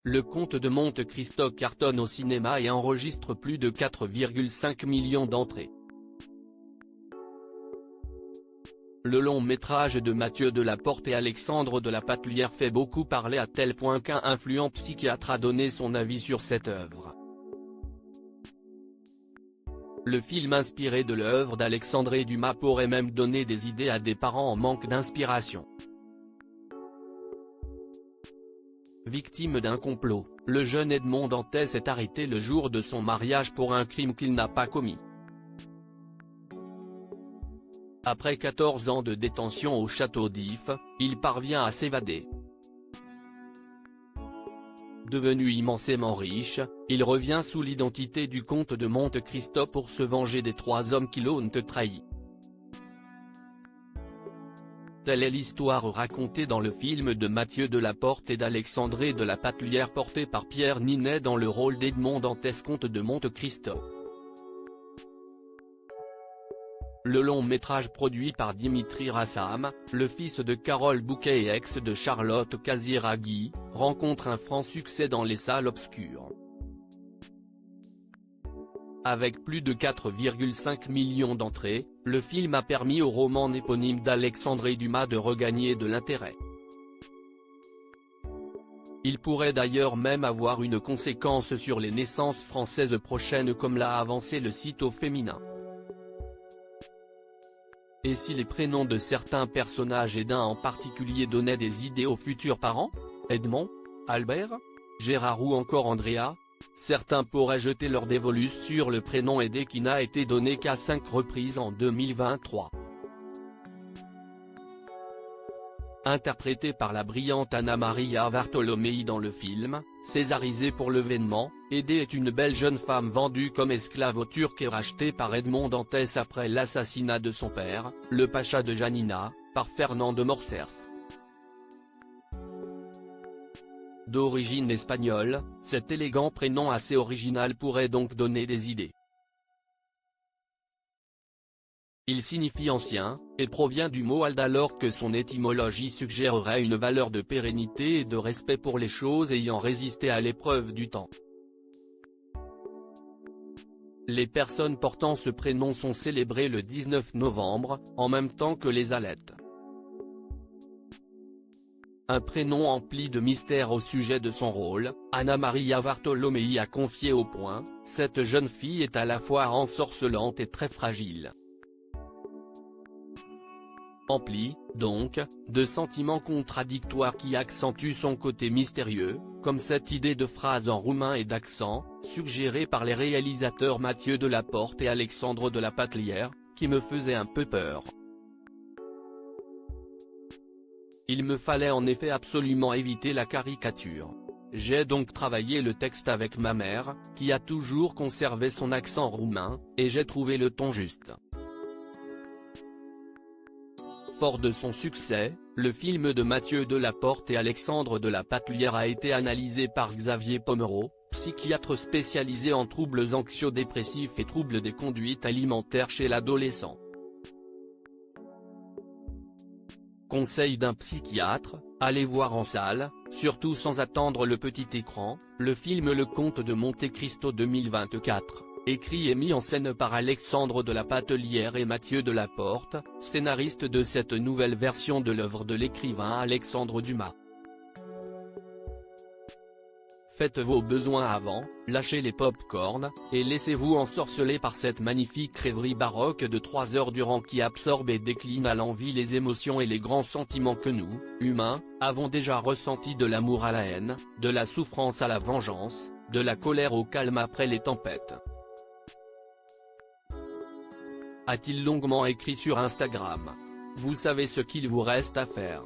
Le Comte de Monte Cristo cartonne au cinéma et enregistre plus de 4,5 millions d'entrées. Le long métrage de Mathieu Delaporte et Alexandre de la Patulière fait beaucoup parler à tel point qu'un influent psychiatre a donné son avis sur cette œuvre. Le film inspiré de l'œuvre d'Alexandre Dumas pourrait même donner des idées à des parents en manque d'inspiration. Victime d'un complot, le jeune Edmond Dantès est arrêté le jour de son mariage pour un crime qu'il n'a pas commis. Après 14 ans de détention au château d'If, il parvient à s'évader. Devenu immensément riche, il revient sous l'identité du comte de Monte Cristo pour se venger des 3 hommes qui l'ont trahi. Telle est l'histoire racontée dans le film de Mathieu Delaporte et d'Alexandre de la Patulière porté par Pierre Ninet dans le rôle d'Edmond Dantès comte de Monte Cristo. Le long métrage produit par Dimitri Rassam, le fils de Carole Bouquet et ex de Charlotte Casiraghi, rencontre un franc succès dans les salles obscures. Avec plus de 4,5 millions d'entrées, le film a permis au roman éponyme d'Alexandre Dumas de regagner de l'intérêt. Il pourrait d'ailleurs même avoir une conséquence sur les naissances françaises prochaines comme l'a avancé le site au féminin. Et si les prénoms de certains personnages et d'un en particulier donnaient des idées aux futurs parents, Edmond, Albert, Gérard ou encore Andrea, certains pourraient jeter leur dévolu sur le prénom Aidé qui n'a été donné qu'à 5 reprises en 2023. Interprétée par la brillante Anna Maria Bartolomei dans le film, césarisée pour l'événement, Aidé est une belle jeune femme vendue comme esclave aux Turcs et rachetée par Edmond Dantès après l'assassinat de son père, le pacha de Janina, par Fernand de Morcerf. D'origine espagnole, cet élégant prénom assez original pourrait donc donner des idées. Il signifie ancien, et provient du mot Ald alors que son étymologie suggérerait une valeur de pérennité et de respect pour les choses ayant résisté à l'épreuve du temps. Les personnes portant ce prénom sont célébrées le 19 novembre, en même temps que les Alettes. Un prénom empli de mystère au sujet de son rôle, Anna Maria Bartolomei a confié au Point, cette jeune fille est à la fois ensorcelante et très fragile. Empli, donc, de sentiments contradictoires qui accentuent son côté mystérieux, comme cette idée de phrase en roumain et d'accent, suggérée par les réalisateurs Mathieu Delaporte et Alexandre de la Patulière, qui me faisait un peu peur. Il me fallait en effet absolument éviter la caricature. J'ai donc travaillé le texte avec ma mère, qui a toujours conservé son accent roumain, et j'ai trouvé le ton juste. Fort de son succès, le film de Mathieu Delaporte et Alexandre de la Patulière a été analysé par Xavier Pomereau, psychiatre spécialisé en troubles anxio-dépressifs et troubles des conduites alimentaires chez l'adolescent. Conseil d'un psychiatre, allez voir en salle, surtout sans attendre le petit écran, le film Le Comte de Monte Cristo 2024. Écrit et mis en scène par Alexandre de la Patulière et Mathieu Delaporte, scénariste de cette nouvelle version de l'œuvre de l'écrivain Alexandre Dumas. Faites vos besoins avant, lâchez les pop-corn, et laissez-vous ensorceler par cette magnifique rêverie baroque de 3 heures durant qui absorbe et décline à l'envi les émotions et les grands sentiments que nous, humains, avons déjà ressentis de l'amour à la haine, de la souffrance à la vengeance, de la colère au calme après les tempêtes. A-t-il longuement écrit sur Instagram. Vous savez ce qu'il vous reste à faire.